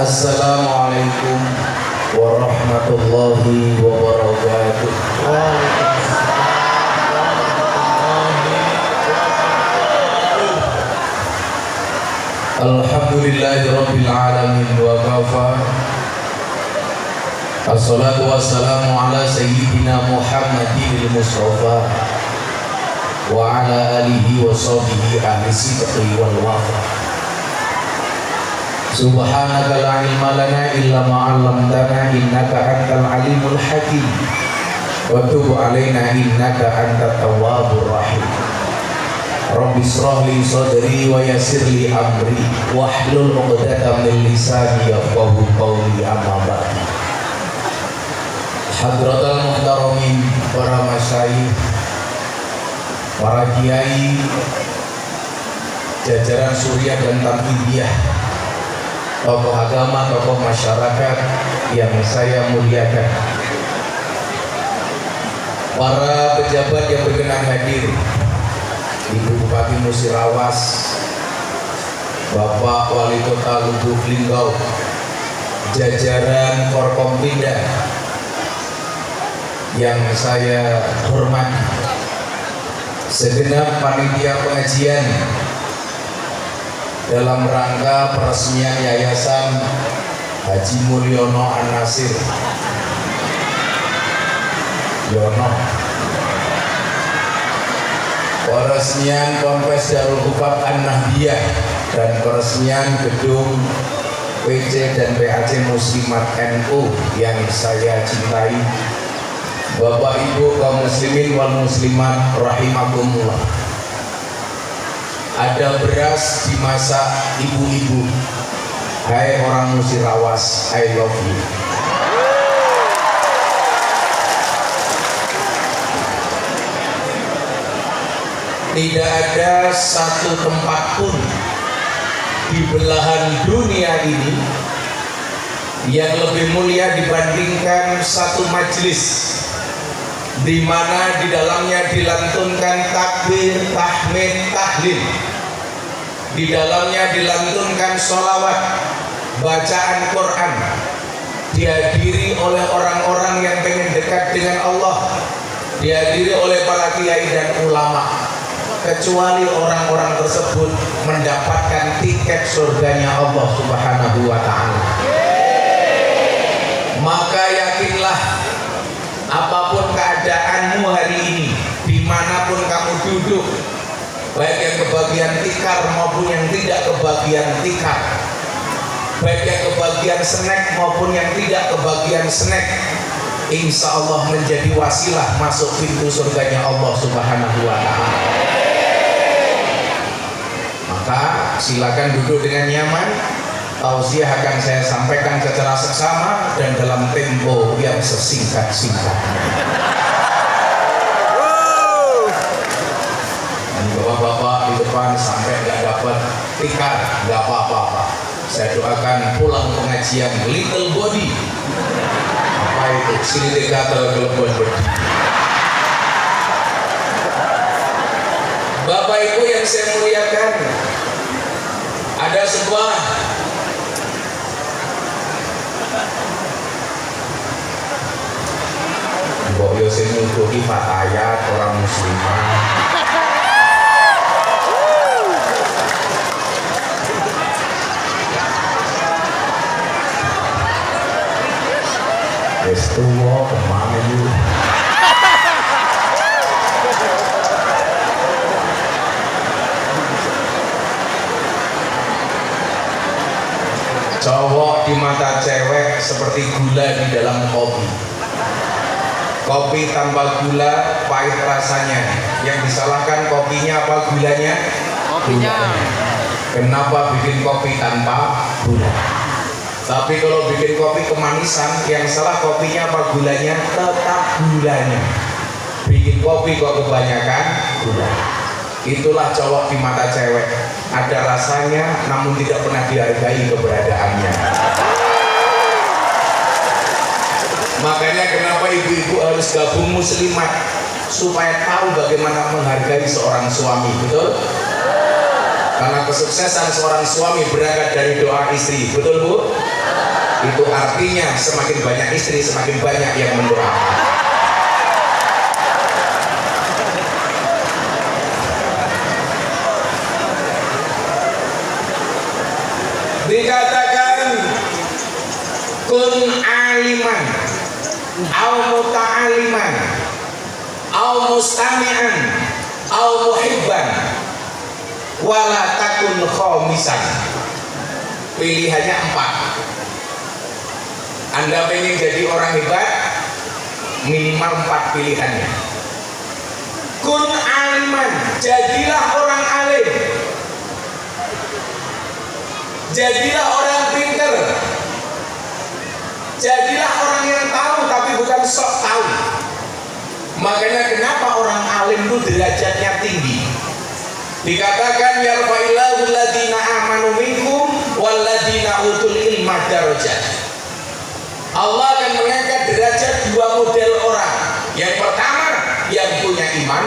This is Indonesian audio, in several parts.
Assalamualaikum warahmatullahi wabarakatuh. Alhamdulillahi rabbil alamin wa kafa. Assalatu wassalamu ala sayyidina Muhammadil Mustafa wa ala alihi wa sahbihi ahli sidqi wal wafa. Subhanaka la ilma lana illa ma 'allamtana innaka antal alimul hakim wa tub 'alaina innaka antat tawwabur rahim. Rabbi shrah li sadri wa yassir li amri wahlul 'uqdatam min lisani yafqahu qawli amma ba'd. Hadratal muhtaramin, para masyayikh, para kiai, jajaran Suriah dan Tamhidiyah, tokoh agama, tokoh masyarakat yang saya muliakan, para pejabat yang berkenan hadir, Ibu Bupati Musirawas, Bapak Wali Kota Lubuk Linggau, jajaran Forkompinda yang saya hormati, segenap panitia pengajian dalam rangka peresmian Yayasan Haji Mulyono An-Nasir Yono, peresmian Ponpes Darul Hufaz An-Nahdiyah, dan peresmian gedung PC dan PAC Muslimat NU yang saya cintai. Bapak Ibu kaum muslimin wal muslimat rahimakumullah. Ada beras dimasak ibu-ibu. Hai orang Musirawas, I love you. Tidak ada satu tempat pun di belahan dunia ini yang lebih mulia dibandingkan satu majelis di mana di dalamnya dilantunkan takbir, tahmid, tahlil, di dalamnya dilantunkan sholawat, bacaan Quran, dihadiri oleh orang-orang yang pengen dekat dengan Allah, dihadiri oleh para kiai dan ulama, kecuali orang-orang tersebut mendapatkan tiket surganya Allah Subhanahu wa ta'ala. Maka yakinlah, apapun keadaanmu hari ini, dimanapun kamu duduk, baik yang kebagian tikar maupun yang tidak kebagian tikar, baik yang kebagian snack maupun yang tidak kebagian snack, insya Allah menjadi wasilah masuk pintu surganya Allah Subhanahu wa ta'ala. Maka silakan duduk dengan nyaman. Tausiah akan saya sampaikan secara seksama dan dalam tempo yang sesingkat-singkatnya. Dan bapak-bapak di depan sampai nggak dapat tikar, nggak apa-apa. Saya doakan pulang pengajian little body. Apa itu? Sini gatel kelebon body. Bapak Ibu yang saya muliakan, ada sebuah Mbok yo sing nuduhi fatayat orang muslimah. Wis tuwa kemayu. Cowok di mata cewek seperti gula di dalam kopi. Kopi tanpa gula pahit rasanya. Yang disalahkan kopinya apa gulanya? Kopinya. Kenapa bikin kopi tanpa gula? Tapi kalau bikin kopi kemanisan, yang salah kopinya apa gulanya? Tetap gulanya. Bikin kopi kok kebanyakan gula. Itulah cowok di mata cewek, ada rasanya namun tidak pernah dihargai keberadaannya. Makanya kenapa ibu-ibu harus gabung muslimat, supaya tahu bagaimana menghargai seorang suami, betul? Karena kesuksesan seorang suami berangkat dari doa istri, betul Bu? Itu artinya semakin banyak istri, semakin banyak yang mendoakan. Dikatakan kun aliman au muta'aliman au mustami'an au muhibban wala takun khomisan. Pilihannya 4. Anda pengen jadi orang hebat, minimal 4 pilihannya. Kun aliman, jadilah orang alim, jadilah orang pinter, jadilah orang yang tahu tapi bukan sok tahu. Makanya kenapa orang alim itu derajatnya tinggi. Dikatakan yarfa'illahu alladziina aamanu minkum walladziina utul ilma darajat. Allah akan mengangkat derajat 2 model orang. Yang pertama yang punya iman,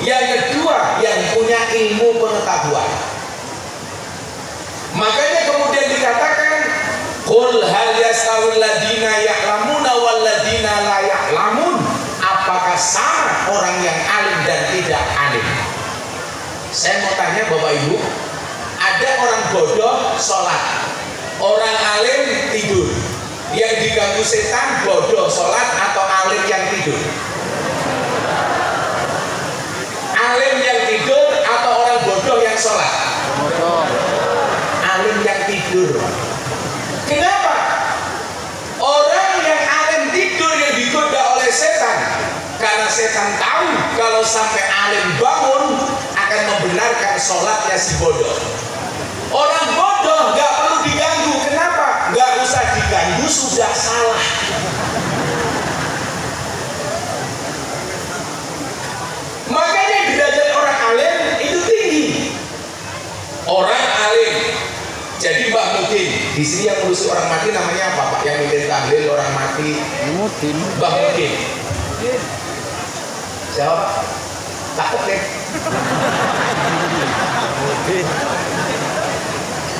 yang kedua yang punya ilmu pengetahuan. Makanya kemudian dikatakan qul hal yastawil ladzina ya'lamuna wal ladzina la ya'lamun. Apakah sama orang yang alim dan tidak alim? Saya mau tanya Bapak Ibu, ada orang bodoh sholat, orang alim tidur. Yang diganggu setan bodoh sholat atau alim yang tidur? Alim yang tidur atau orang bodoh yang sholat? Alim yang tidur. Kenapa? Orang yang alim tidur yang digoda oleh setan, karena setan tahu kalau sampai alim bangun akan membenarkan sholatnya si bodoh. Orang bodoh gak perlu diganggu. Kenapa? Gak usah diganggu, sudah salah. Makanya derajat orang alim itu tinggi. Orang alim. Jadi Mbak Mudin, di sini yang ngurusi orang mati namanya apa Pak? Yang mimpin tahlil orang mati. Mudin. Mbak Mudin. Siapa Pak? Takut deh.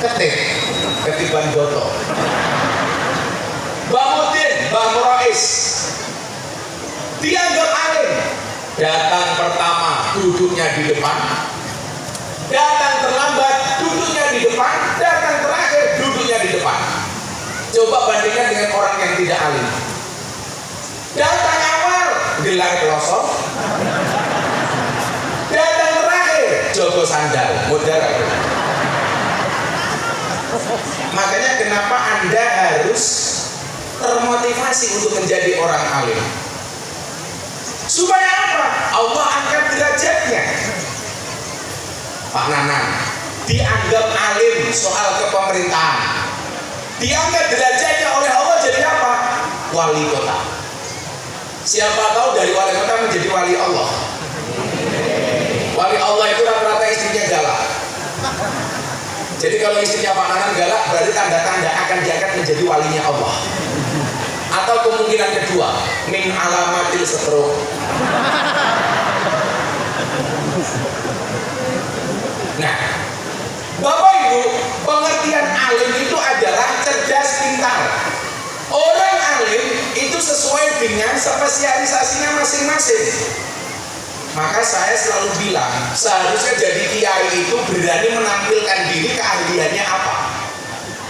Ketik, ketiban goto. Mbak Mudin, Mbak Murais dianggap alim. Datang pertama duduknya di depan, datang terlambat duduknya di depan, datang terakhir duduknya di depan. Coba bandingkan dengan orang yang tidak alim. Datang awal gelar kelosok, datang terakhir jogo sandal, modal. Makanya kenapa Anda harus termotivasi untuk menjadi orang alim? Supaya apa? Allah angkat derajatnya. Pak Nanang dianggap alim soal kepemerintahan, diangkat derajatnya oleh Allah jadi apa? Wali kota. Siapa tahu dari wali kota menjadi wali Allah. Wali Allah itu rata-rata istrinya galak. Jadi kalau istrinya Pak Nanang galak, berarti tanda-tanda akan diangkat menjadi walinya Allah. Atau kemungkinan kedua, min alamatil stroke. Nah, Bapak Ibu, pengertian alim itu adalah cerdas pintar. Orang alim itu sesuai dengan spesialisasinya masing-masing. Maka saya selalu bilang, seharusnya jadi kiai itu berani menampilkan diri keahliannya apa.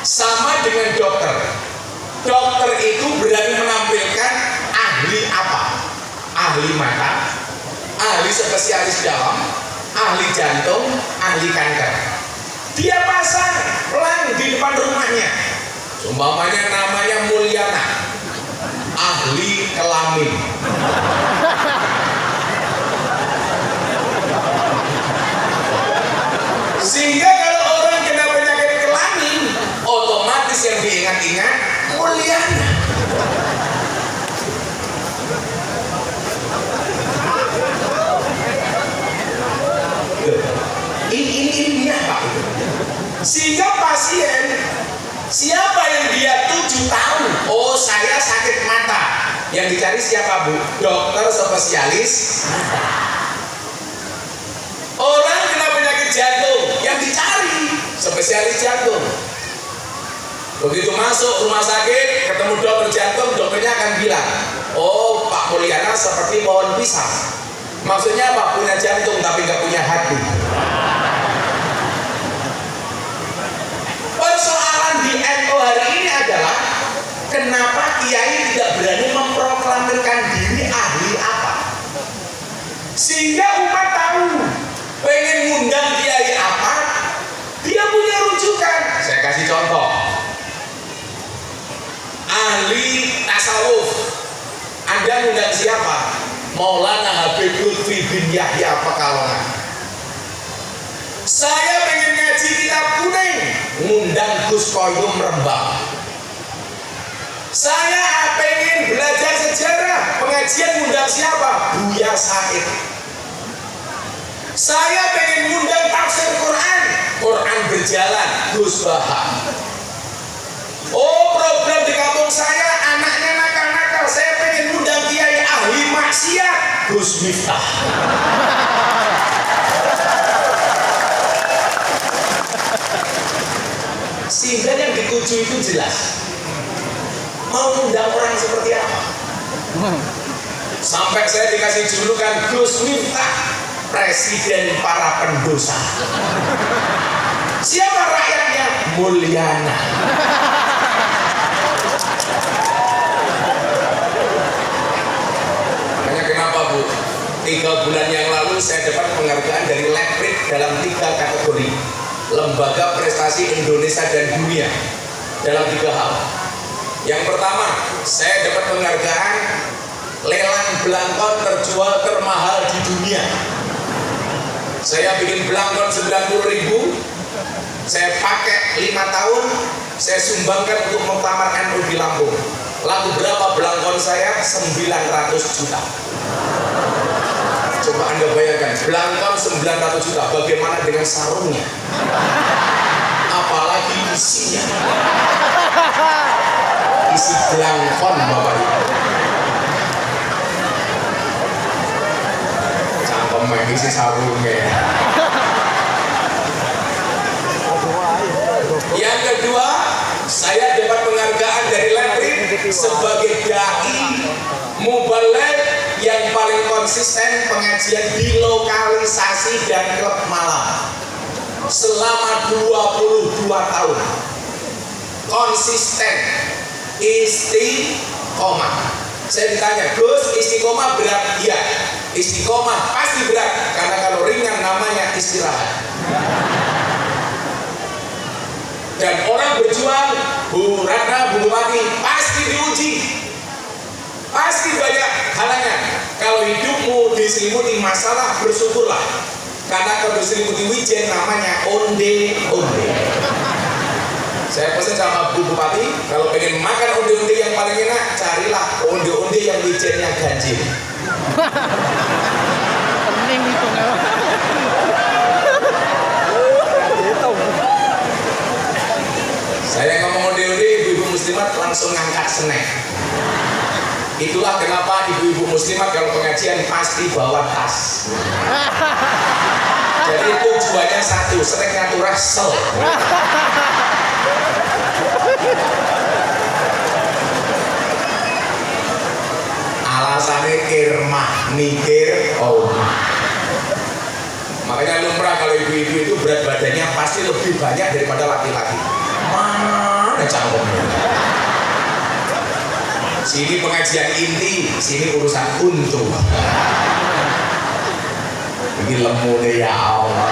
Sama dengan dokter. Dokter itu berani menampilkan ahli apa. Ahli mata, ahli spesialis dalam, ahli jantung, ahli kanker. Dia pasang pelang di depan rumahnya. Umpamanya namanya Mulyana, ahli kelamin. Sehingga kalau orang kena penyakit kelamin, otomatis yang diingat-ingat cari siapa Bu? Dokter spesialis. Orang kena penyakit jantung, yang dicari spesialis jantung. Begitu masuk rumah sakit, ketemu dokter jantung, dokternya akan bilang, oh Pak Mulyana seperti pohon pisang. Maksudnya apa? Punya jantung tapi nggak punya hati. Persoalan di NU hari ini adalah kenapa kiai tidak berani memproklamirkan diri ahli apa, sehingga umat tahu pengen ngundang kiai apa, dia punya rujukan. Saya kasih contoh, ahli tasawuf, Anda ngundang siapa? Maulana Habib Lutfi bin Yahya Pekalongan. Saya pengen ngaji kitab kuning, ngundang Gus Koyum Rembang. Saya pengen belajar sejarah, pengajian ngundang siapa? Buya Said. Saya pengen ngundang tafsir Quran, Quran berjalan, Gus Baha. Oh, problem di kampung saya, anaknya nakal-nakal, saya pengen ngundang kiai ahli maksiat, Gus Miftah. Sehingga yang dituju itu jelas, mau ngundang orang seperti apa. Sampai saya dikasih julukan Gus Miftah, presiden para pendosa. Siapa rakyatnya? Mulyana. Makanya kenapa Bu? 3 bulan yang lalu saya dapat penghargaan dari Leprit dalam 3 kategori. Lembaga Prestasi Indonesia dan Dunia dalam 3 hal. Yang pertama, saya dapat penghargaan lelang belangkon terjual termahal di dunia. Saya bikin belangkon 90.000, saya pakai 5 tahun, saya sumbangkan untuk muktamar NU di Lampung. Lalu berapa belangkon saya? 900 juta. Coba Anda bayangkan, belangkon 900 juta, bagaimana dengan sarungnya? Apalagi isinya. Isi belangkon Bapak Ibu. Cangkem isi sarungnya. Yang kedua, saya dapat penghargaan dari Leprit sebagai dai mubaligh yang paling konsisten pengajian di lokalisasi dan klub malam selama 22 tahun. Konsisten, istiqomah. Saya ditanya, Gus, istiqomah berat? Iya, istiqomah pasti berat, karena kalau ringan namanya istirahat. Dan orang berjuang, Bu Ratna, Bu Bupati, pasti diuji, pasti banyak halangan. Kalau hidupmu diselimuti masalah, bersyukurlah, karena kalau diselimuti wijen namanya onde-onde. Saya pesan sama Bu Bupati, kalau pengen makan onde-onde yang paling enak, carilah onde-onde yang wijennya ganjil. Pening itu. Saya ngomong onde-onde, ibu-ibu muslimat langsung ngangkat snack. Itulah kenapa ibu-ibu muslimat kalau pengajian pasti bawa tas. Jadi tujuannya satu, snacknya tuh rasel. Alasannya kirmah, mikir omah. Makanya lumrah kalau ibu-ibu itu berat badannya pasti lebih banyak daripada laki-laki. Mana cangkemnya? Sini pengajian inti, sini urusan untung. Ini lemu deh ya Allah.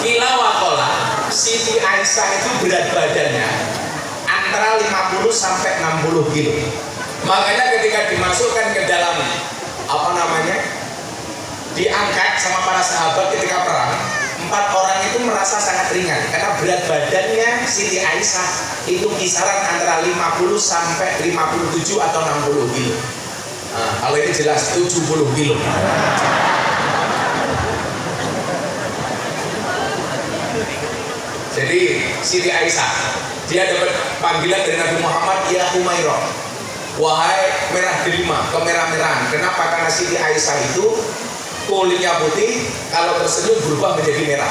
Kila wakola, Siti Aisyah itu berat badannya antara 50 sampai 60 kilo. Makanya ketika dimasukkan ke dalam diangkat sama para sahabat ketika perang, 4 orang itu merasa sangat ringan karena berat badannya Siti Aisyah itu kisaran antara 50 sampai 57 atau 60 kilo. Nah, kalau ini jelas 70 kilo. Jadi Siti Aisyah Dia dapat panggilan dari Nabi Muhammad, ya Humairah, wahai merah delima, kemerah-merahan. Kenapa? Karena Siti Aisyah itu kulitnya putih, kalau tersenyum berubah menjadi merah.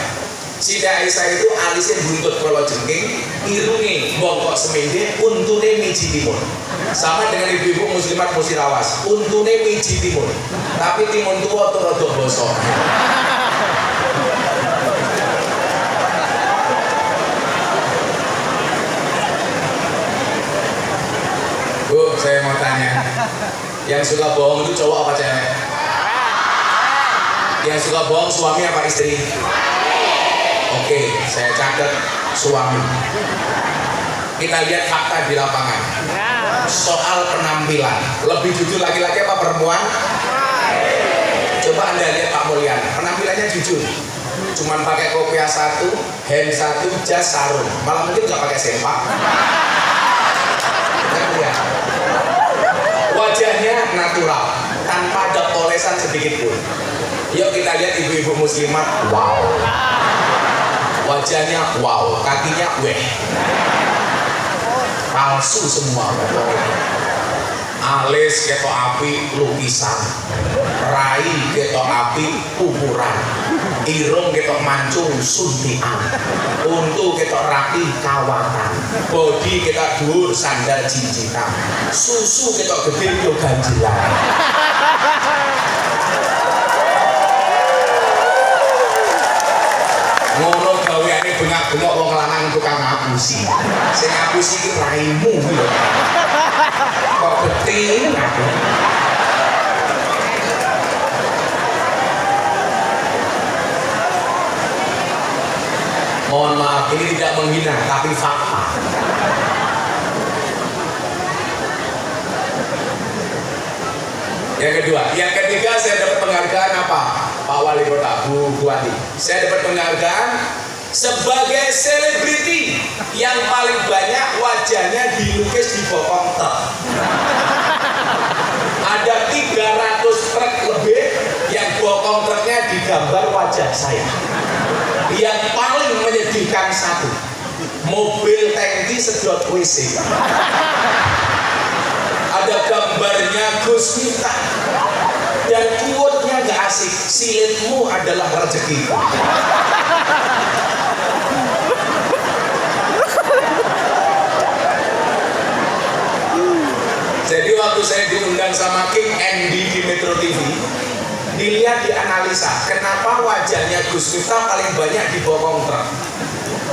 Siti Aisyah itu alisnya buntut kalau jengking, irunge bongkok semende, untune miji timun. Sama dengan ibu-ibu muslimat musirawas, untune miji timun, tapi timun tua tuh rodok bosok. Bu, saya mau tanya, yang suka bohong itu cowok apa cewek? Yang suka bohong suami apa istri? Oke, saya catat suami. Kita lihat fakta di lapangan. Soal penampilan, lebih jujur laki-laki apa perempuan? Coba Anda lihat Pak Mulyan, penampilannya jujur. Cuman pakai kopiah satu, hand satu, jas sarung. Malah mungkin nggak pakai sempak. Wajahnya natural, tanpa ada polesan sedikit pun. Yuk kita lihat ibu-ibu muslimat, wow. Wajahnya wow, kakinya weh. Palsu semua. Alis ketok api lukisan, rai ketok api ukuran, irung ketok mancung suntian, untu ketok rapi kawatan, bodi ketok dhuwur sandal jinjitan, susu ketok gede yo ganjelan. Ngono gaweane bengak-bengok wong lanang tukang ngapusi. Sing ngapusi iki raimu lho. Kok beting aku. Mohon maaf, ini tidak menghina tapi fakta. Yang kedua, yang ketiga saya dapat penghargaan apa? Pak Wali Kota, Bu Buati. Saya dapat penghargaan sebagai selebriti yang paling banyak wajahnya dilukis di bokong truk. Ada 300 truk lebih yang bokong truknya digambar wajah saya. Yang paling menyedihkan satu, mobil tangki sedot WC. Ada gambarnya Gus Miftah dan quote-nya gak asik, silitmu adalah rezekiku. Jadi waktu saya diundang sama King Andy di Metro TV, dilihat dianalisa kenapa wajahnya Gus Miftah paling banyak di bokong truk,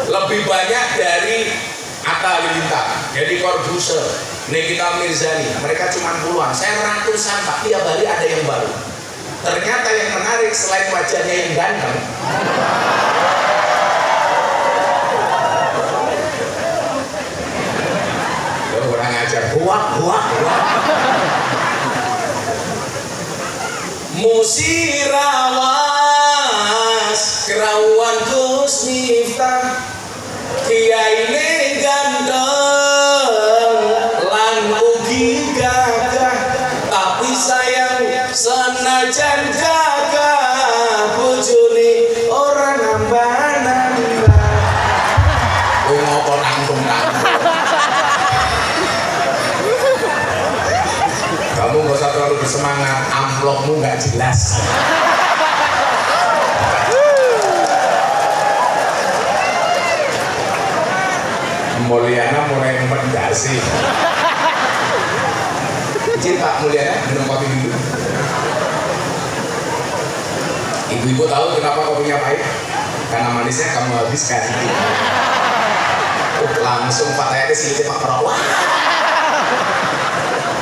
lebih banyak dari Atta Halilintar, jadi Corbuzier, Nikita Mirzani, mereka cuma puluhan, saya ratusan Pak, tiap hari ada yang baru. Ternyata yang menarik selain wajahnya yang ganteng, kurang ajar, buak. Musirawas kerawuan Gus Miftah, kiai ne ganteng lan ugi gagah, tapi sayang senajan gagah bojone ora nambah-nambah. Kowe ngopo nanggung-nanggung? Kamu gak usah terlalu bersemangat, amplopmu gak jelas. Mulyana mulai mendasi. Izin Pak Mulyana minum kopi dulu. Ibu-ibu tahu kenapa kopinya pahit? Karena manisnya kamu habiskan. Langsung Pak Tayate silitnya Pak Prawa.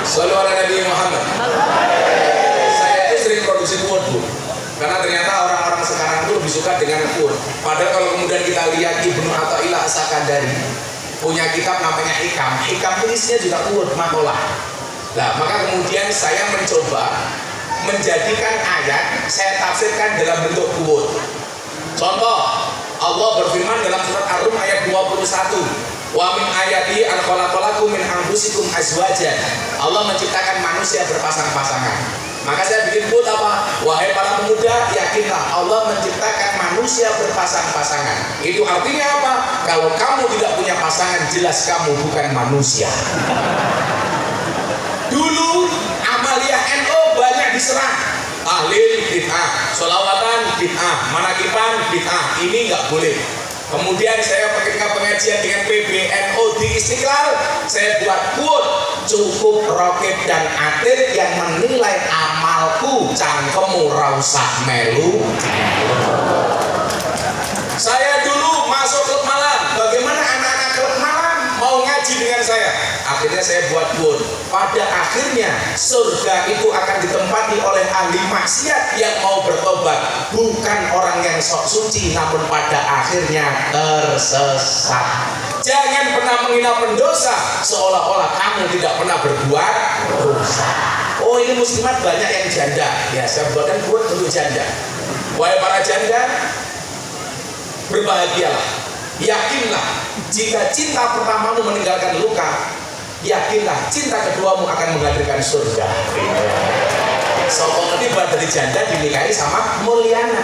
Shallallahu ala Nabi Muhammad. Saya itu sering produksi quote, Bu, karena ternyata orang-orang sekarang itu lebih suka dengan quote. Padahal kalau kemudian kita lihat Ibnu Athaillah As-Sakandari punya kitab namanya Hikam itu isinya juga quote, makalah. Nah, maka kemudian saya mencoba menjadikan ayat saya tafsirkan dalam bentuk quote. Contoh, Allah berfirman dalam surat Ar-Rum ayat 21. Wa min ayati an khalaqalakum min anfusikum azwajan. Allah menciptakan manusia berpasang-pasangan. Maka saya bikin quote apa? Wahai para pemuda, yakinlah Allah menciptakan manusia berpasang-pasangan. Itu artinya apa? Kalau kamu tidak punya pasangan, jelas kamu bukan manusia. Dulu Amalia NO banyak diserang. Tahlil bid'ah, sholawatan bid'ah, manakipan bid'ah. Ini nggak boleh. Kemudian saya ketika pengajian dengan PBNU di Istiqlal, saya buat quote, cukup Roket dan Atit yang menilai amalku, cangkemmu rausah melu. Saya dulu masuk klub malam, bagaimana anak-anak klub malam mau ngaji dengan saya? Akhirnya saya buat quote, pada akhirnya surga itu akan ditempati oleh ahli maksiat yang mau bertobat, bukan orang yang sok suci namun pada akhirnya tersesat. Jangan pernah menghina pendosa seolah-olah kamu tidak pernah berbuat dosa. Oh, ini muslimat banyak yang janda. Ya, saya buatkan quote untuk janda. Wahai para janda, berbahagialah, yakinlah jika cinta pertamamu meninggalkan luka, yakinlah cinta keduamu akan menghadirkan surga. Sokong tiba dari janda dinikahi sama Mulyana.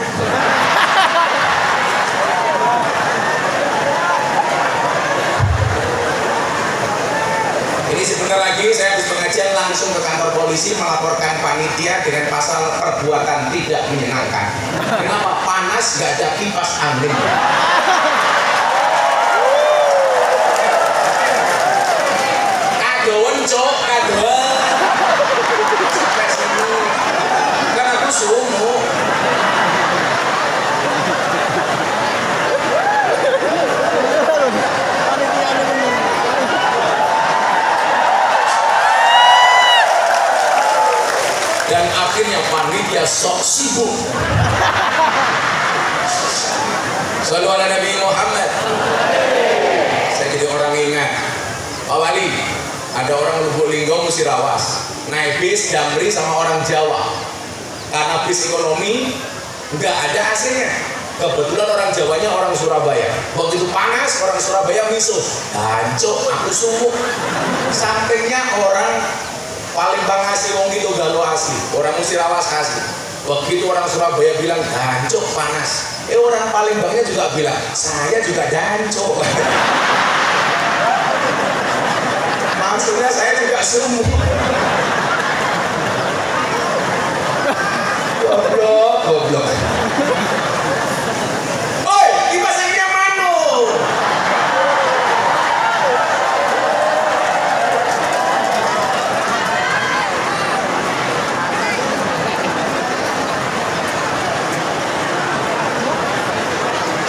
Ini sebentar lagi saya habis pengajian langsung ke kantor polisi melaporkan panitia dengan pasal perbuatan tidak menyenangkan. Kenapa? Panas gak ada kipas angin. Kadoan cok, kadoan. Sampai sini. Kan aku sumu. Dan akhirnya panitia sok sibuk. Shallallahu ala Nabi Muhammad. Saya jadi orang ingat. Pak Wali, ada orang Lubuk Linggau mesti rawas. Naik bis Damri sama orang Jawa. Karena bis ekonomi nggak ada hasilnya. Kebetulan orang Jawanya orang Surabaya. Waktu itu panas, orang Surabaya misuh. Hancur, aku sumuk. Sampingnya orang Palembang asli, wong itu Galo asli, orang Musirawas asli. Begitu orang Surabaya bilang dancuk panas, orang Palembangnya juga bilang saya juga dancuk. Maksudnya saya juga sumuk. Goblok, goblok. Oi, kipas anginnya mano.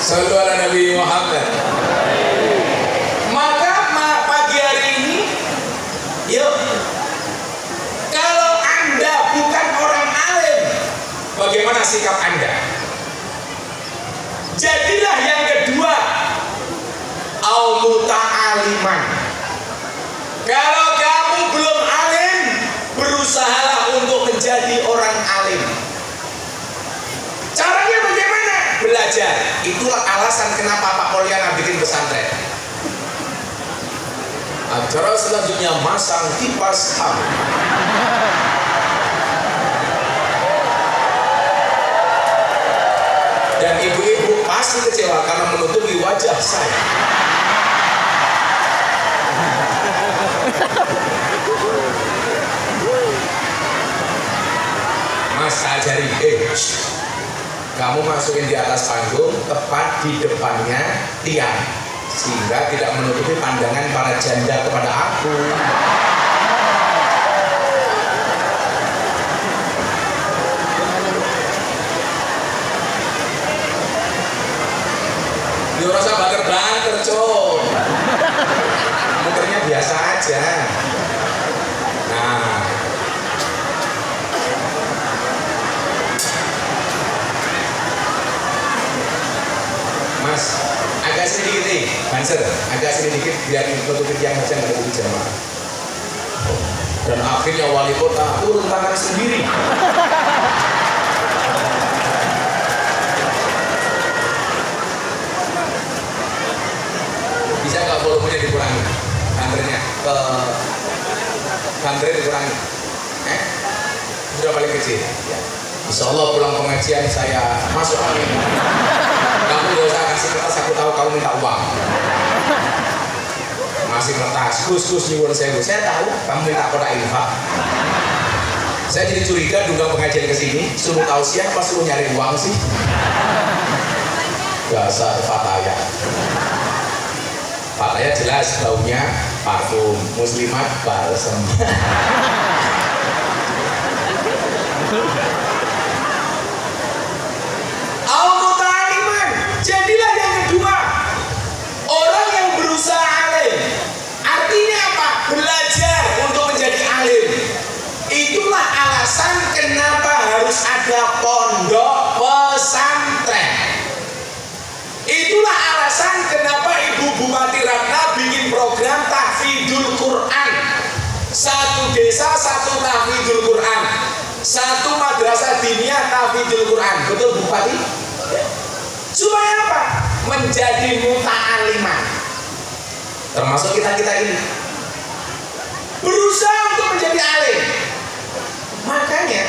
Sallallahu ala Nabi Muhammad. Maka pagi hari ini, yuk, kalau Anda bukan orang alim, bagaimana sikap Anda? Jadilah yang kedua, al-muta'aliman. Kalau kamu belum alim, berusahalah untuk menjadi orang alim. Caranya bagaimana? Belajar. Itulah alasan kenapa Pak Mulyana bikin pesantren. Acara selanjutnya masang kipas angin. Dan ibu-ibu pasti kecewa karena menutupi wajah saya. Mas ajari, kamu masukin di atas panggung tepat di depannya tiang sehingga tidak menutupi pandangan para janda kepada aku. Dia rasa banter-banter cok, muternya biasa aja. Nah, Mas, agak sedikit nih, banser, agak sedikit biar menutupi tiang aja nggak ada jamaah. Dan akhirnya wali kota turun tangan sendiri. Bisa nggak volumenya dikurangi? Banternya ke banternya dikurangi. sudah paling kecil. Ya. Insya Allah pulang pengajian saya masuk angin. Kamu gak usah kasih kertas, aku tahu kamu minta uang. Masih kertas, Gus nyuwun sewu. Saya tahu kamu minta kotak infak. Saya jadi curiga duga pengajian ke sini, suruh tausiah apa suruh nyari uang sih? Dasar Fataya. Fataya jelas baunya parfum, muslimat balsem. Al-Muta'aliman, jadilah yang kedua orang yang berusaha alim. Artinya apa? Belajar untuk menjadi alim. Itulah alasan kenapa harus ada pondok pesantren. Itulah alasan kenapa Ibu Bupati Ratna bikin program tahfidzul Quran. Satu desa satu tahfidzul Quran, satu madrasah diniyah tahfidzul Quran. Betul Bupati? Supaya apa? Menjadi muta'aliman. Termasuk kita ini berusaha untuk menjadi alim. Makanya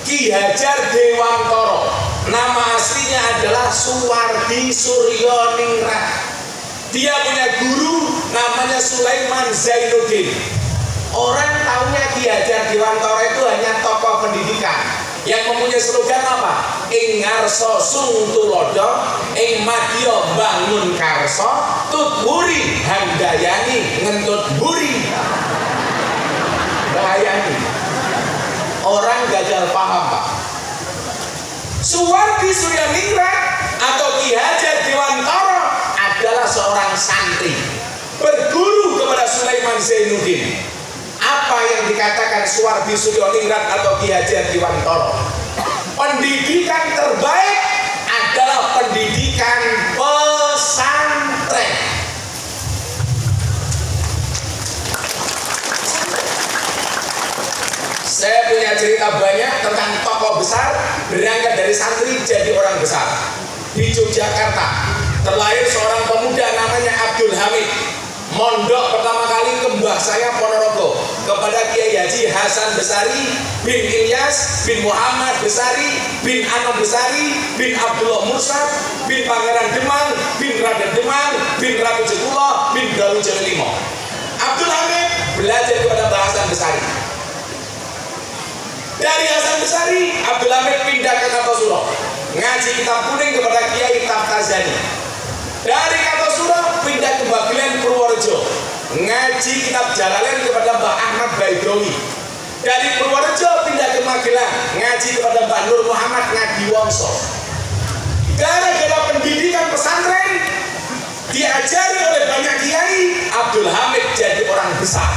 Ki Hajar Dewantara, nama aslinya adalah Suwardi Suryoningrat. Dia punya guru namanya Sulaiman Zainuddin. Orang taunya Ki Hajar Dewantara itu hanya tokoh pendidikan yang mempunyai slogan apa? Ing ngarsa sung tulodo, ing madya bangun karsa, tut buri handayani ngentut buri. Bayangin. Orang gagal paham, Pak. Suwardi Suryoningrat atau Ki Hajar Dewantara adalah seorang santri berguru kepada Sulaiman Zainuddin. Apa yang dikatakan Suwardi Suryoningrat atau Ki Hajar Dewantara? Pendidikan terbaik adalah pendidikan pesantren. Saya punya cerita banyak tentang tokoh besar berangkat dari santri jadi orang besar. Di Yogyakarta terlahir seorang pemuda namanya Abdul Hamid. Mondok pertama kali ke mbah saya Ponorogo kepada Kiai Haji Hasan Besari bin Ilyas bin Muhammad Besari bin Anom Besari bin Abdullah Mursad bin Pangeran Demang bin Raden Demang bin Ratu Jetullah bin Dalu Jelilimo. Abdul Hamid belajar kepada Mbah Hasan Besari. Dari Hasan Besari, Abdul Hamid pindah ke Kartosuro, ngaji kitab kuning kepada Kiai Taftazani. Dari Kartosuro pindah ke Bagelen Purworejo, ngaji kitab Jalalain kepada Mbah Ahmad Baidowi. Dari Purworejo pindah ke Magelang, ngaji kepada Mbah Nur Muhammad Ngadiwongso. Gara-gara pendidikan pesantren diajari oleh banyak kiai, Abdul Hamid jadi orang besar.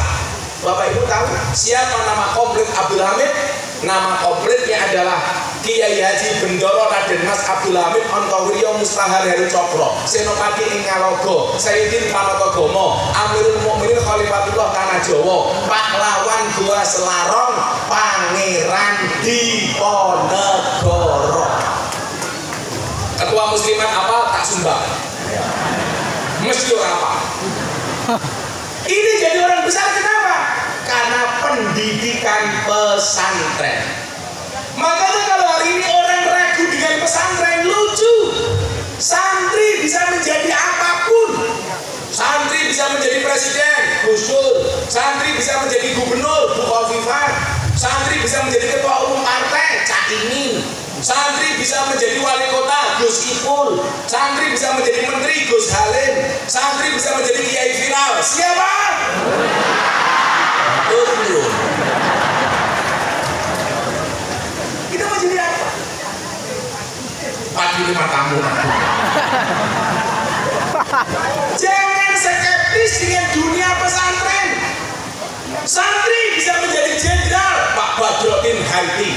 Bapak Ibu tahu siapa nama komplit Abdul Hamid? Nama komplitnya adalah Kiai Haji Bendoro Raden Mas Abdul Hamid Ontowiryo Mustahar Heru Cokro Senopati ing Ngalogo Sayyidin Panotogomo Amirul Mukminin Khalifatullah Tanah Jawa Pahlawan Gua Selarong Pangeran Diponegoro. Ketua Muslimat apa? Tak sumbang. Mesti orang apa? Ini jadi orang besar kenapa? Karena pendidikan pesantren. Makanya kalau hari ini orang ragu dengan pesantren, lucu. Santri bisa menjadi apapun. Santri bisa menjadi presiden, Gus Dur. Santri bisa menjadi gubernur, Bu Khofifah. Santri bisa menjadi ketua umum partai, Cak Imin. Santri bisa menjadi wali kota, Gus Ipul. Santri bisa menjadi menteri, Gus Halim. Santri bisa menjadi kiai viral. Siapa? Turun. Kita mau jadi apa? 45 tamu. Jangan skeptis dengan dunia pesantren. Santri bisa menjadi jenderal, Pak Badrodin Haiti.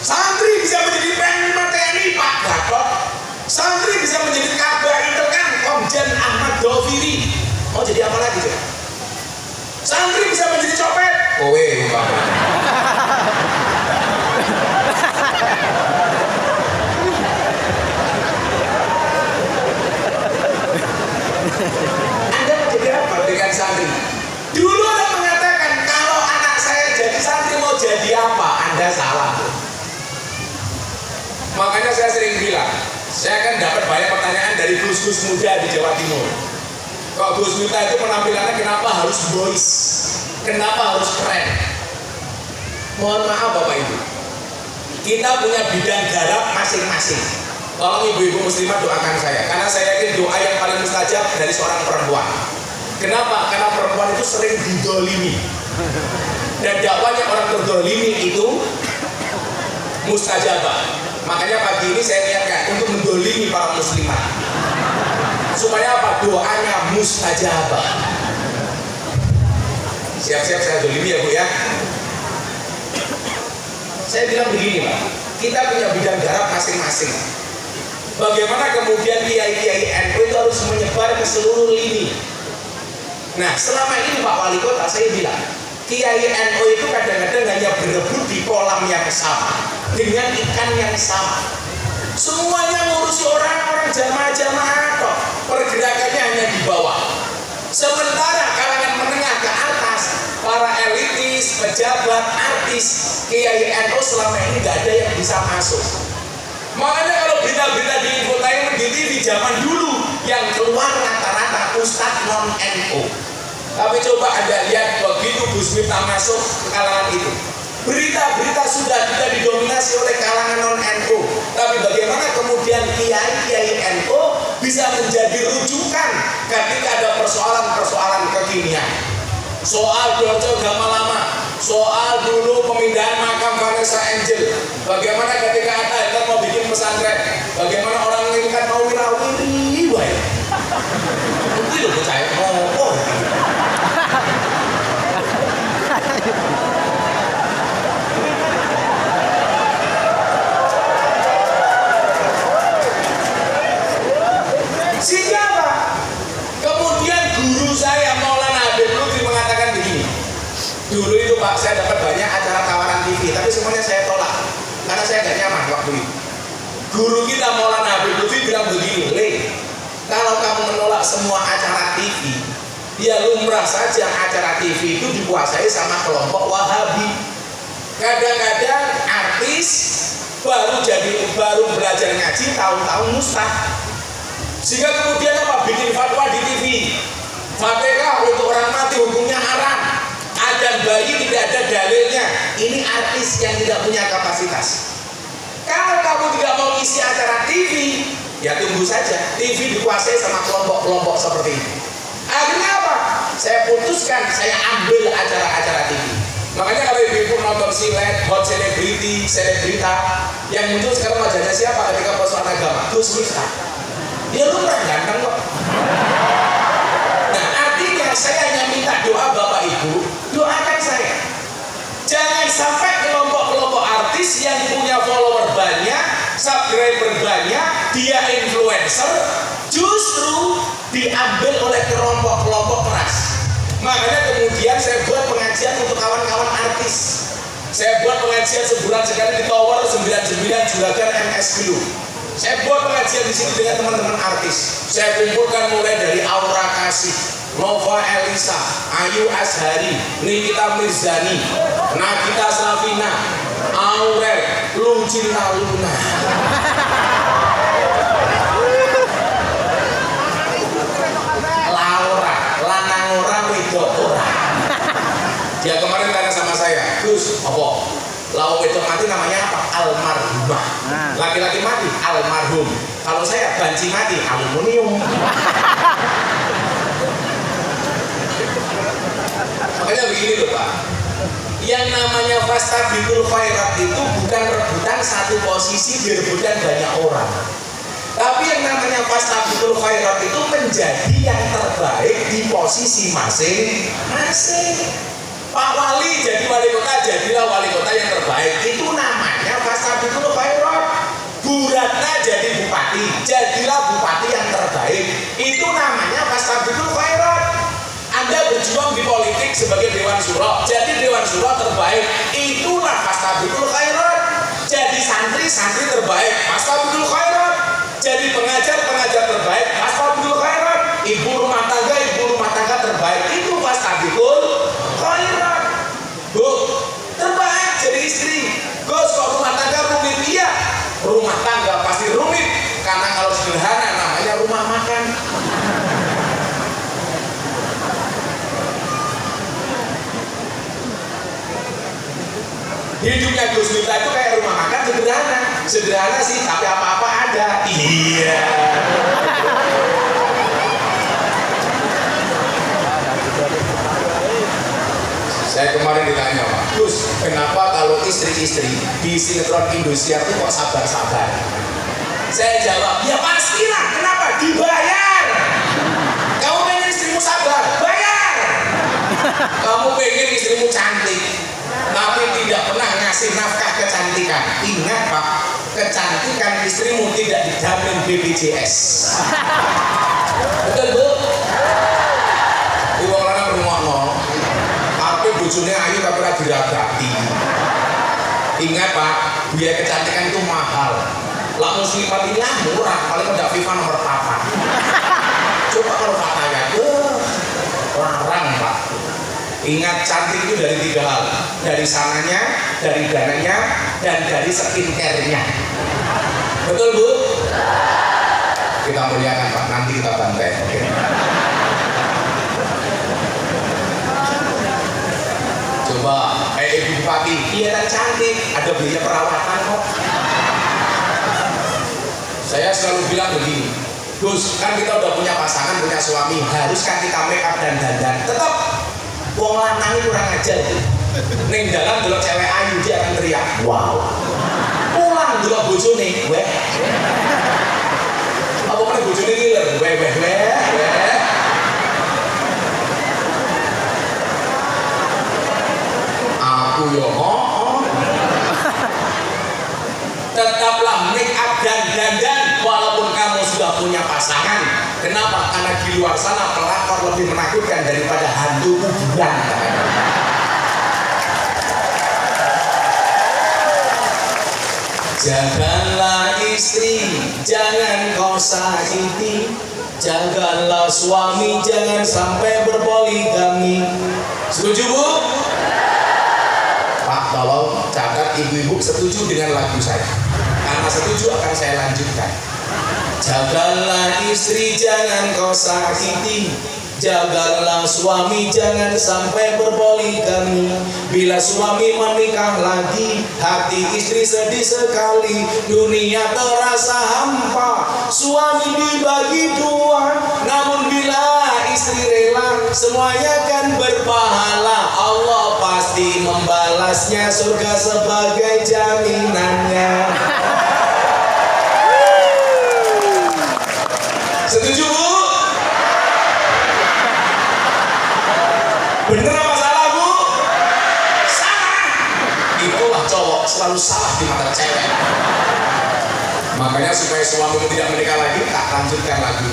Santri bisa menjadi Panglima TNI, Pak Gatot. Santri bisa menjadi Kabak Intelkan, Komjen Ahmad Doviri. Mau jadi apa lagi, Cek? Santri bisa menjadi copet. Kowe, Pak. Anda mau jadi apa dengan santri? Dulu ada mengatakan kalau anak saya jadi santri mau jadi apa? Anda salah. Makanya saya sering bilang, saya kan dapat banyak pertanyaan dari gus-gus muda di Jawa Timur. Kok Gus Miftah itu penampilannya kenapa harus boys? Kenapa harus keren? Mohon maaf Bapak Ibu, kita punya bidang garap masing-masing. Tolong ibu-ibu muslimah doakan saya, karena saya yakin doa yang paling mustajab dari seorang perempuan. Kenapa? Karena perempuan itu sering didolimi, dan dakwanya orang terdolimi itu mustajabah. Makanya pagi ini saya niatkan untuk mendolimi para muslimah, supaya apa? Doanya mustajabah. Siap-siap saya dolimi ya Bu ya. Saya bilang begini Pak, kita punya bidang garap masing-masing. Bagaimana kemudian kiai-kiai NU itu harus menyebar ke seluruh lini. Nah selama ini Pak Wali Kota saya bilang, kiai NU itu kadang-kadang hanya berebut di kolam yang sama, dengan ikan yang sama. Semuanya ngurusi orang-orang jamaah-jamaah kok, pergerakannya hanya di bawah. Sementara kalangan menengah ke atas, para elitis, pejabat, artis, kiai NU selama ini nggak ada yang bisa masuk. Makanya kalau berita-berita di infotainment di TV zaman dulu yang keluar rata-rata ustadz non NU. Tapi coba Anda lihat begitu Gus Miftah masuk ke kalangan itu, berita-berita sudah tidak didominasi oleh kalangan non NU. Tapi bagaimana kemudian kiai-kiai NU bisa menjadi rujukan ketika ada persoalan-persoalan kekinian. Soal Dojo Gama Lama, soal dulu pemindahan makam Vanessa Angel, bagaimana ketika Atta Halilintar mau bikin pesantren, bagaimana orang ini kan mau wirawiri, baik. Mungkin lo percaya ngomong. Siapa? Kemudian guru saya Maulana Habib Lutfi mengatakan begini. Dulu itu Pak, saya dapat banyak acara tawaran TV, tapi semuanya saya tolak karena saya gak nyaman waktu itu. Guru kita Maulana Habib Lutfi bilang begini, Le, kalau kamu menolak semua acara TV, ya lumrah saja acara TV itu dikuasai sama kelompok Wahabi. Kadang-kadang artis baru belajar ngaji tahun-tahun mustah, sehingga kemudian apa? Bikin fatwa di TV, Fatihah untuk orang mati hukumnya haram, adzan bayi tidak ada dalilnya. Ini artis yang tidak punya kapasitas. Kalau kamu tidak mau isi acara TV, ya tunggu saja TV dikuasai sama kelompok-kelompok seperti ini. Akhirnya apa? Saya putuskan, saya ambil acara-acara TV. Makanya kalau ibu-ibu nonton silet, hot celebrity, selebrita, yang muncul sekarang wajahnya siapa ketika persoalan agama? Gus Miftah. Ya lu orang ganteng kok. Nah artinya saya hanya minta doa Bapak Ibu, doakan saya. Jangan sampai kelompok-kelompok artis yang punya follower banyak, subscriber banyak, dia influencer, justru diambil oleh kelompok-kelompok keras. Makanya kemudian saya buat pengajian untuk kawan-kawan artis. Saya buat pengajian sebulan sekali di Tower 99 Juragan MS Blue. Saya buat pengajian di sini dengan teman-teman artis. Saya kumpulkan mulai dari Aura Kasih, Nova Elisa, Ayu Ashari, Nikita Mirzani, Nagita Slavina, Aurel, Lucinta Luna. Laura, lanang ora wedok ora. Dia kemarin tanya sama saya, Gus, apa? Lawan wedok mati namanya apa? Almarhumah. Laki-laki mati almarhum. Kalau saya banci mati aluminium. Makanya begini loh Pak, yang namanya fastabiqul khairat itu bukan rebutan satu posisi, direbutkan banyak orang. Tapi yang namanya fastabiqul khairat itu menjadi yang terbaik di posisi masing-masing. Pak Wali jadi wali kota, jadilah wali kota yang terbaik. Itu namanya fastabiqul khairat. Bu Ratna jadi bupati, jadilah bupati yang terbaik. Itu namanya fastabiqul khairat. Anda berjuang di politik sebagai Dewan Syuro, jadi Dewan Syuro terbaik. Itulah fastabiqul khairat. Jadi santri terbaik, fastabiqul khairat. Jadi pengajar terbaik, fastabiqul khairat. Ibu rumah tangga terbaik. Itu fastabiqul khairat. Bu, terbaik Hidupnya Gus Miftah itu kayak rumah makan sederhana. Sederhana sih, tapi apa-apa ada. Iya. Saya kemarin ditanya, Pak, Gus, kenapa kalau istri-istri di sinetron Indosiar itu kok sabar-sabar? Saya jawab, ya pastilah, kenapa? Dibayar. Kamu pengen istrimu sabar? Bayar. Kamu pengen istrimu cantik, tapi tidak pernah ngasih nafkah kecantikan. Ingat, Pak, kecantikan istrimu tidak dijamin BPJS. Betul, Bu? Ibu orang berumah tapi bojone ayu tapi ora diragati. Ingat, Pak, biaya kecantikan itu mahal. Lah muslimat ini murah, paling udah FIFA nomor 4. Coba kalau katanya, larang, Pak. Ingat, cantik itu dari 3 hal. Dari sananya, dari dananya, dan dari skincare-nya. Betul, Bu? Kita muliakan, Pak, nanti kita bantai. Oke. Coba, Ibu Bupati, iya kan cantik, ada biaya perawatan kok. Saya selalu bilang begini, Gus, kan kita udah punya pasangan, punya suami, haruskah kita make up dan dandan? Tetap, wong lanang kurang ajar. Ning dalam delok cewek ayu dia akan teriak, wow. Pulang delok bojone, weh. Apa meneh bojone ngiler, weh. Aku yo tetaplah make up dan dandan walaupun kamu sudah punya pasangan. Kenapa? Karena di luar sana pelakor lebih menakutkan daripada hantu kuburan. Jagalah istri, jangan kau sakiti. Jagalah suami, jangan sampai berpoligami. Setuju, Bu? Pak, tolong catat ibu-ibu setuju dengan lagu saya. Karena setuju akan saya lanjutkan. Jagalah istri, jangan kau sakiti. Jagalah suami, jangan sampai berpoligami. Bila suami menikah lagi, hati istri sedih sekali. Dunia terasa hampa, suami dibagi 2. Namun bila istri rela, semuanya kan berpahala. Allah pasti membalasnya, surga sebagai jaminannya. Setuju, Bu? Bener apa salah, Bu? Salah. Itulah cowok selalu salah di mata cewek. Makanya supaya suamimu tidak menikah lagi, tak lanjutkan lagi.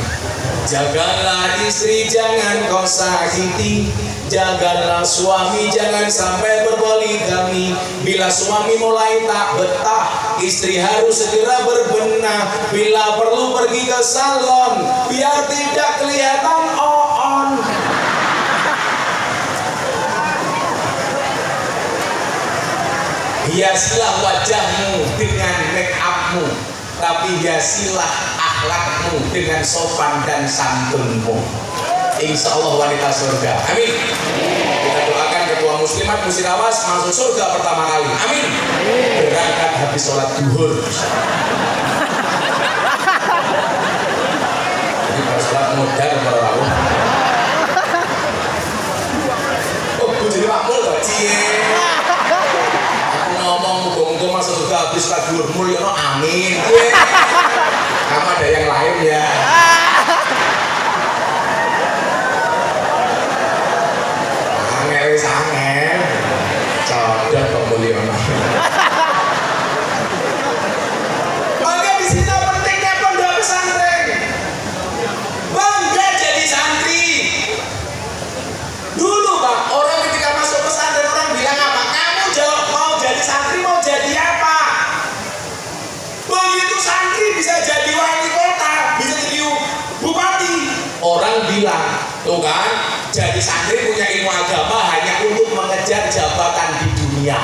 Jagalah istri, jangan kau sakiti. Jagalah suami, jangan sampai berpoligami. Bila suami mulai tak betah, istri harus segera berbenah. Bila perlu pergi ke salon, biar tidak kelihatan on. Hiasilah wajahmu dengan make upmu, tapi hiasilah akhlakmu dengan sopan dan santunmu. Insya Allah wanita surga. Amin. Kita doakan ketua muslimat Musirawas masuk surga pertama kali. Amin. Berangkat habis sholat duhur. Jadi pada sholat modal baru. Oh, gue jadi makmul kok. Cie. Aku ngomong muka-muka masuk surga habis sholat duhur. Mulyono amin. Kamu ada yang lain ya. Sangen codot kok Mulyono. Maka di sini pentingnya pondok pesantren. Bangga jadi santri. Dulu, Pak, orang ketika masuk pesantren orang bilang apa? Kamu jawab mau jadi santri, mau jadi apa? Begitu santri bisa jadi wali kota, bisa jadi bupati. Orang bilang, tuh kan, jadi santri punya ilmu agama hanya untuk mengejar jabatan di dunia.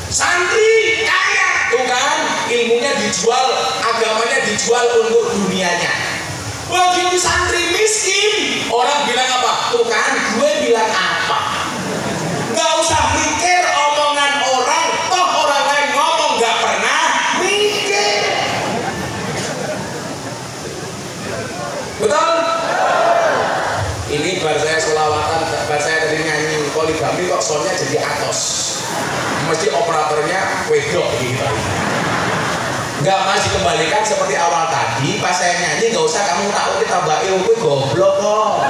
Santri kaya, tuh kan, ilmunya dijual, agamanya dijual untuk dunianya. Begitu santri miskin, orang bilang apa? Tuh kan, gue bilang apa? Gak usah mikir omongan orang, tolnya jadi Atos, mesti operatornya wedok gitu. Enggak, Mas, dikembalikan seperti awal tadi. Pas saya nyanyi nggak usah kamu tahu ditambah ilmu, goblok kok.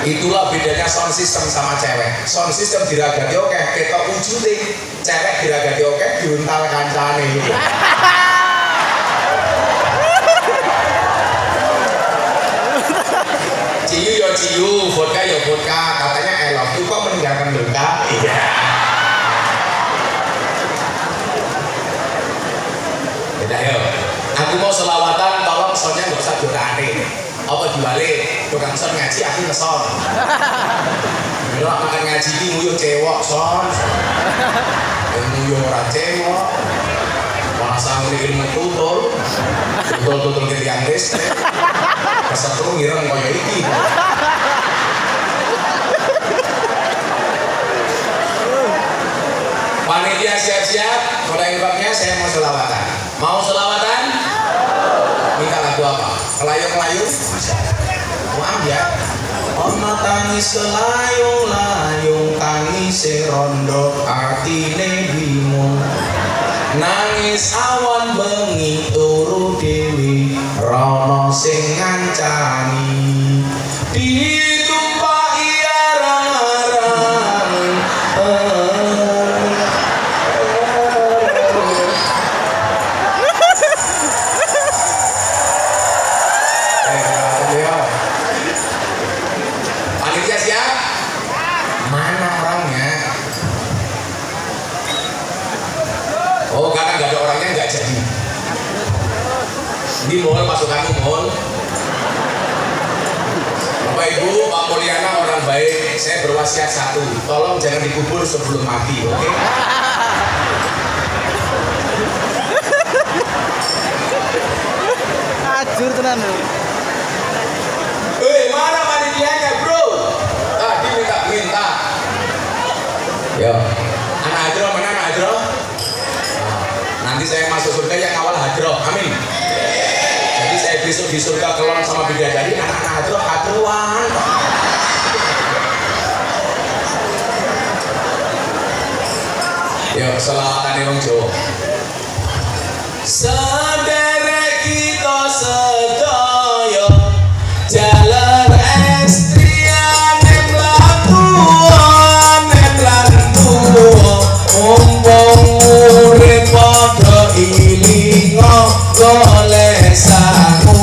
Itulah bedanya sound system sama cewek. Sound system diragati oke, ketok wujudnya. Cewek diragati oke, diuntal kancane. Ciu yo ciu, vodka yo vodka. Katanya I love you kok meninggalkan luka. Iya. Beda yo. Aku mau selawatan, tolong soundnya nggak usah diurani. Apa dibalik, tukang son ngaji aku ngeson. Bila makan ngaji ini nguyuh cewek son. Nguyuh orang cewek. Malah sanggup ilmu tutul. Tutul ke tiang listrik. Kesetrum ngireng kaya iki. Panitia siap-siap, koreografnya saya mau selawatan. Mau selawatan? Minta lagu apa? Kelayung-layung? Maaf ya. Ono tangis kelayung-layung, tangis rondo atine bingung. Nangis awan bengi turu dewi, rono sing ngancani. Ditumpaki arang-arang. Panitia siap? Mana orangnya? Oh, karena nggak ada orangnya nggak jadi. Ini mohon pasukanmu mohon. Bapak Ibu, Pak Mulyana orang baik. Saya berwasiat satu, tolong jangan dikubur sebelum mati, oke? Ajur tenan lho. Mana panitianya, bro? Tadi minta. Yo, anak Hadro mana anak Hadro? Nanti saya masuk surga yang awal Hadro, amin. Jadi saya besok di surga kelon sama bidadari, anak-anak Hadro Hadroan. Yo, selawatan wong Jawa. Sederek kita sedaya jalan ekstrian mumpung urip padha ilinga golek sangu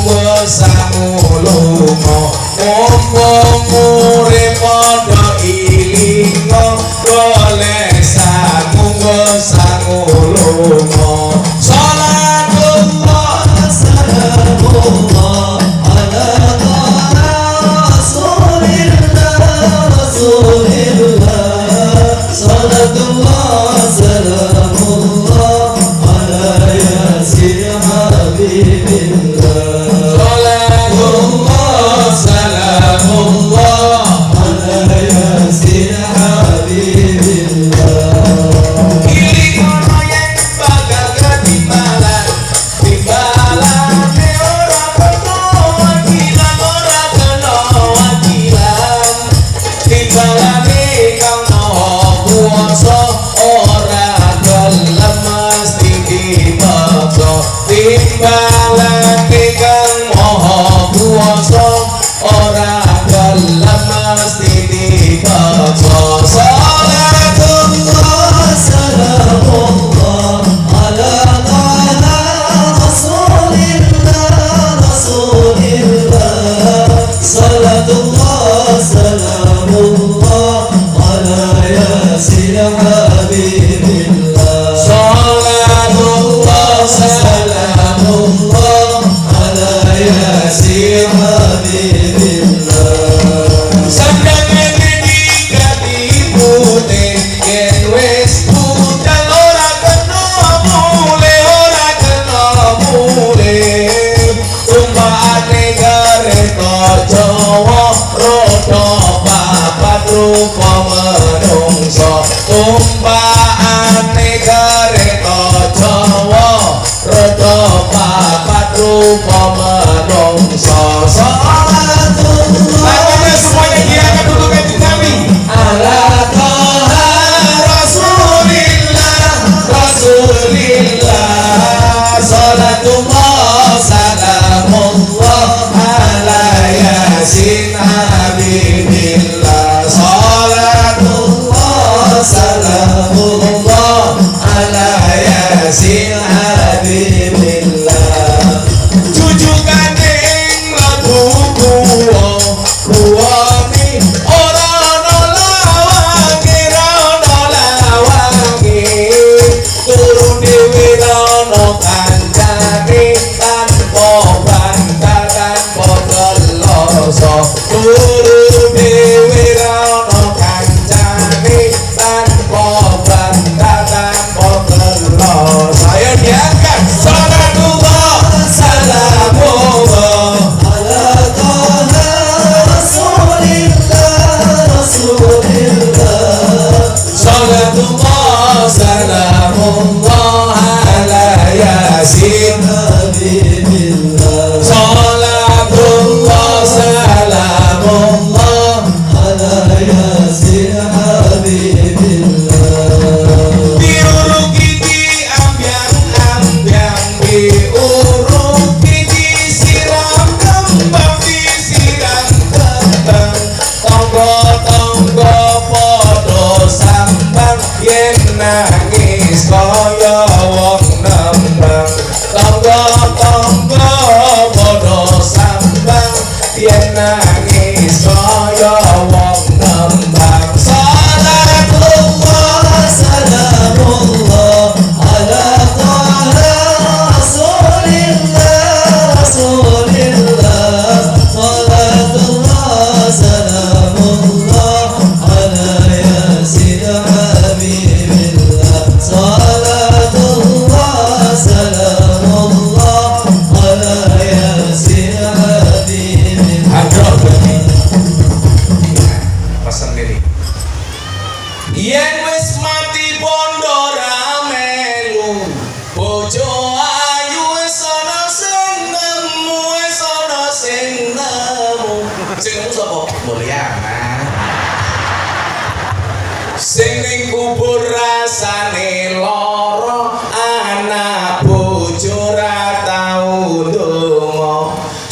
lunga mumpung urip padha ilinga golek sangu lunga salat yen wis mati bondo ra melu bojo ayu wis ana sing nemu wis ana sing nemu sapa Mulyana sing ning kubur rasane lara anak bojo ra tau ndonga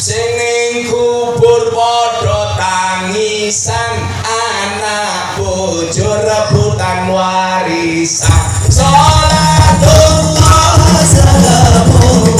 sing ning kubur padha tangisan anak bojo rebutan warisan salatullah salamun